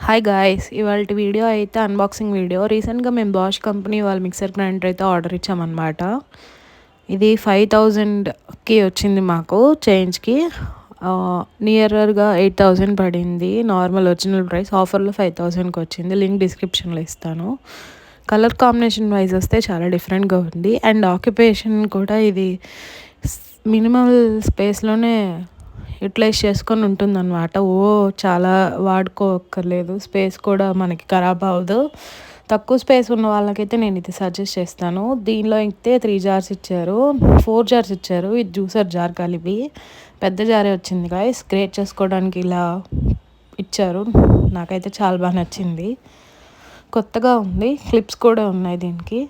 Hi guys, ఇవాల్టి video అయితే unboxing video. రీసెంట్గా మేము బాష్ కంపెనీ వాళ్ళ మిక్సర్ గ్రైండర్ అయితే ఆర్డర్ ఇచ్చామన్నమాట. ఇది 5000కి వచ్చింది మాకు చేంజ్కి. నియరర్గా 8000 పడింది. నార్మల్ ఒరిజినల్ ప్రైస్ ఆఫర్లో 5000కి వచ్చింది. లింక్ డిస్క్రిప్షన్లో ఇస్తాను. కలర్ కాంబినేషన్ వైజ్ వస్తే చాలా డిఫరెంట్గా ఉంది. అండ్ ఆక్యుపేషన్ కూడా ఇది మినిమల్ స్పేస్లోనే యూటిలైజ్ చేసుకొని ఉంటుందన్నమాట. చాలా వాడుకోక్కర్లేదు, స్పేస్ కూడా మనకి ఖరాబ్ అవ్వదు. తక్కువ స్పేస్ ఉన్న వాళ్ళకైతే నేను ఇది సజెస్ట్ చేస్తాను. దీనిలో అయితే 3 జార్స్ ఇచ్చారు, 4 జార్స్ ఇచ్చారు. ఇది జ్యూసర్ జార్ కలిపి పెద్ద జారే వచ్చింది గాయ్స్. గ్రేట్ చేసుకోవడానికి ఇలా ఇచ్చారు. నాకైతే చాలా బాగా నచ్చింది. కొత్తగా ఉంది, క్లిప్స్ కూడా ఉన్నాయి దీనికి.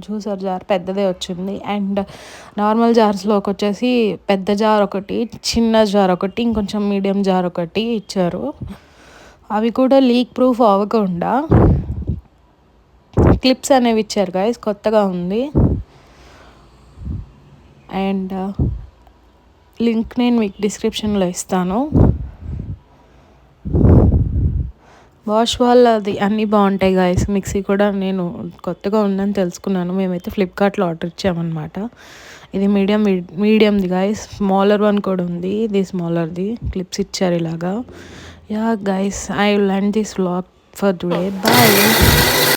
జ్యూసర్ జార్ పెద్దదే వచ్చింది. అండ్ నార్మల్ జార్స్లోకి వచ్చేసి పెద్ద జార్ ఒకటి, చిన్న జార్ ఒకటి, ఇంకొంచెం మీడియం జార్ ఒకటి ఇచ్చారు. అవి కూడా లీక్ ప్రూఫ్ అవ్వకుండా క్లిప్స్ అనేవి ఇచ్చారు గాయస్. కొత్తగా ఉంది. అండ్ లింక్ నేను మీకు డిస్క్రిప్షన్లో ఇస్తాను. వాష్ వాళ్ళది అన్నీ బాగుంటాయి గాయస్. మిక్సీ కూడా నేను కొత్తగా ఉందని తెలుసుకున్నాను. మేమైతే ఫ్లిప్కార్ట్లో ఆర్డర్ ఇచ్చామన్నమాట. ఇది మీడియంది గాయస్. స్మాలర్ వన్ కూడా ఉంది. ఇది స్మాలర్ది. క్లిప్స్ ఇచ్చారు ఇలాగా. Yeah guys, I will end this vlog for today. Bye.